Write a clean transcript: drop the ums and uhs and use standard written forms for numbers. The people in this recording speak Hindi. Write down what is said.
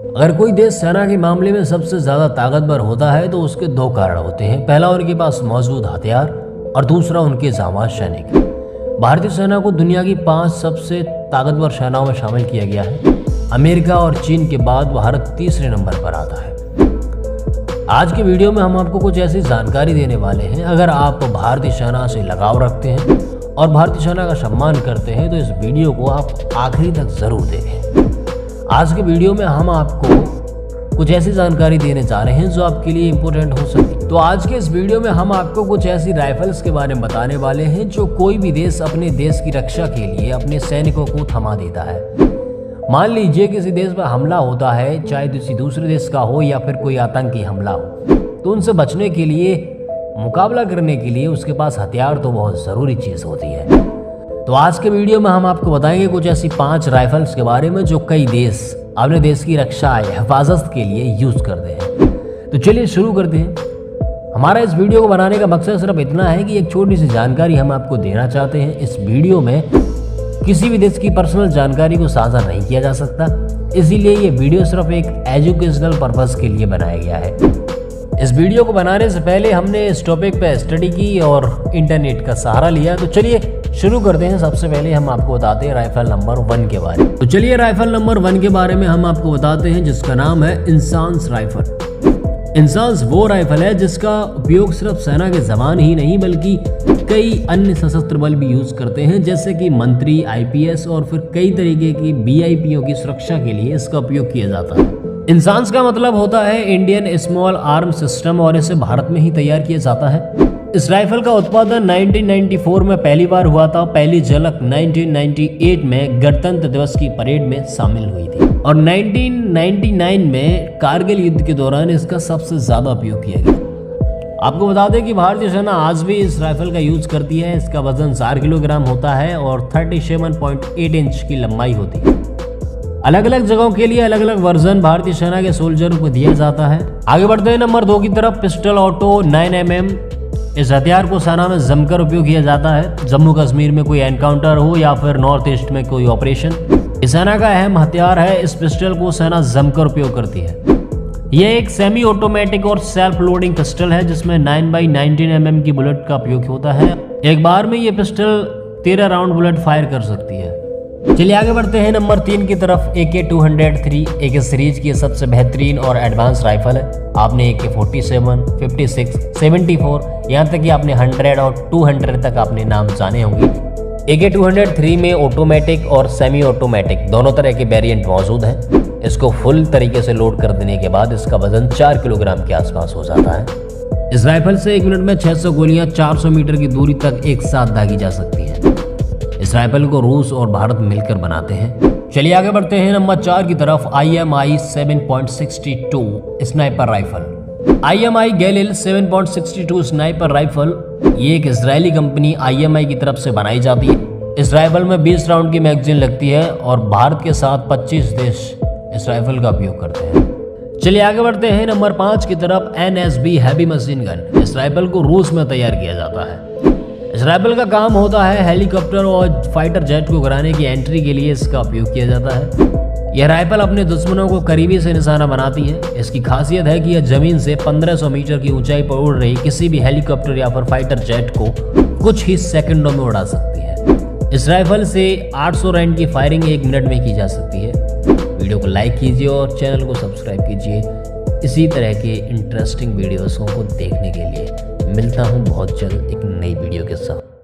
अगर कोई देश सेना के मामले में सबसे ज़्यादा ताकतवर होता है तो उसके दो कारण होते हैं। पहला, उनके पास मौजूद हथियार और दूसरा, उनके जाबाज सैनिक। भारतीय सेना को दुनिया की 5 सबसे ताकतवर सेनाओं में शामिल किया गया है। अमेरिका और चीन के बाद भारत तीसरे नंबर पर आता है। आज के वीडियो में हम आपको कुछ ऐसी जानकारी देने वाले हैं, अगर आप भारतीय सेना से लगाव रखते हैं और भारतीय सेना का सम्मान करते हैं तो इस वीडियो को आप आखिरी तक ज़रूर देखें। आज के वीडियो में हम आपको कुछ ऐसी जानकारी देने जा रहे हैं जो आपके लिए इम्पोर्टेंट हो सकती है। तो आज के इस वीडियो में हम आपको कुछ ऐसी राइफल्स के बारे में बताने वाले हैं जो कोई भी देश अपने देश की रक्षा के लिए अपने सैनिकों को थमा देता है। मान लीजिए किसी देश पर हमला होता है, चाहे किसी दूसरे देश का हो या फिर कोई आतंकी हमला हो, तो उनसे बचने के लिए, मुकाबला करने के लिए उसके पास हथियार तो बहुत ज़रूरी चीज़ होती है। तो आज के वीडियो में हम आपको बताएंगे कुछ ऐसी 5 राइफल्स के बारे में जो कई देश अपने देश की रक्षा या हिफाजत के लिए यूज़ करते हैं। तो चलिए शुरू करते हैं। हमारा इस वीडियो को बनाने का मकसद सिर्फ इतना है कि एक छोटी सी जानकारी हम आपको देना चाहते हैं। इस वीडियो में किसी भी देश की पर्सनल जानकारी को साझा नहीं किया जा सकता, इसीलिए ये वीडियो सिर्फ एक एजुकेशनल पर्पस के लिए बनाया गया है। इस वीडियो को बनाने से पहले हमने इस टॉपिक पे स्टडी की और इंटरनेट का सहारा लिया। तो चलिए शुरू करते हैं। सबसे पहले हम आपको बताते हैं राइफल नंबर 1 के बारे में। तो चलिए राइफल नंबर 1 के बारे में हम आपको बताते हैं, जिसका नाम है इंसास राइफल। इंसास वो राइफल है जिसका उपयोग सिर्फ सेना के जवान ही नहीं बल्कि कई अन्य सशस्त्र बल भी यूज करते हैं, जैसे कि मंत्री, आईपीएस और फिर कई तरीके की वीआईपीओ की सुरक्षा के लिए इसका उपयोग किया जाता है। इंसास का मतलब होता है इंडियन स्मॉल आर्म सिस्टम और इसे भारत में ही तैयार किया जाता है। इस राइफल का उत्पादन 1994 में पहली बार हुआ था। पहली झलक 1998 में गणतंत्र दिवस की परेड में शामिल हुई थी और 1999 में कारगिल युद्ध के दौरान इसका सबसे ज्यादा उपयोग किया गया। आपको बता दें कि भारतीय सेना आज भी इस राइफल का यूज करती है। इसका वजन 4 किलोग्राम होता है और 37.8 इंच की लंबाई होती है। अलग अलग जगहों के लिए अलग अलग वर्जन भारतीय सेना के सोल्जरों को दिया जाता है। आगे बढ़ते हैं नंबर 2 की तरफ। Pistol auto 9mm। इस हथियार को सेना में जमकर उपयोग किया जाता है। जम्मू कश्मीर में कोई एनकाउंटर हो या फिर नॉर्थ ईस्ट में कोई ऑपरेशन, इस सेना का अहम हथियार है। इस पिस्टल को सेना जमकर उपयोग करती है। यह एक सेमी ऑटोमेटिक और सेल्फ लोडिंग पिस्टल है जिसमें 9x19mm की बुलेट का उपयोग होता है। एक बार में यह पिस्टल 13 राउंड बुलेट फायर कर सकती है। चलिए आगे बढ़ते हैं नंबर 3 की तरफ। AK-203 AK सीरीज की सबसे बेहतरीन और एडवांस राइफल है। आपने AK-47, 56, 74, यहाँ तक कि आपने 100 और 200 तक आपने नाम जाने होंगे। AK-203 में ऑटोमेटिक और सेमी ऑटोमेटिक दोनों तरह के वेरिएंट मौजूद हैं। इसको फुल तरीके से लोड कर देने के बाद इसका वजन 4 किलोग्राम के आसपास हो जाता है। इस राइफल से 1 मिनट में 600 गोलियां 400 मीटर की दूरी तक एक साथ दागी जा सकती हैं। इस राइफल को रूस और भारत मिलकर बनाते हैं। चलिए आगे बढ़ते हैं नंबर 4 की तरफ। IMI 7.62 sniper rifle. IMI गैलिल 7.62 sniper rifle ये एक इजरायली कंपनी IMI की तरफ से बनाई जाती है। इस राइफल में 20 राउंड की मैगजीन लगती है और भारत के साथ 25 देश इस राइफल का उपयोग करते हैं। चलिए आगे बढ़ते हैं नंबर 5 की तरफ। NSB heavy machine gun. इस राइफल को रूस में तैयार किया जाता है। इस राइफल का काम होता है हेलीकॉप्टर और फाइटर जेट को गिराने की एंट्री के लिए इसका उपयोग किया जाता है। यह राइफल अपने दुश्मनों को करीबी से निशाना बनाती है। इसकी खासियत है कि यह जमीन से 1500 मीटर की ऊंचाई पर उड़ रही किसी भी हेलीकॉप्टर या फिर फाइटर जेट को कुछ ही सेकंडों में उड़ा सकती है। इस राइफल से 800 राउंड की फायरिंग 1 मिनट में की जा सकती है। वीडियो को लाइक कीजिए और चैनल को सब्सक्राइब कीजिए इसी तरह के इंटरेस्टिंग वीडियोज़ को देखने के लिए। मिलता हूँ बहुत जल्द एक नई वीडियो के साथ।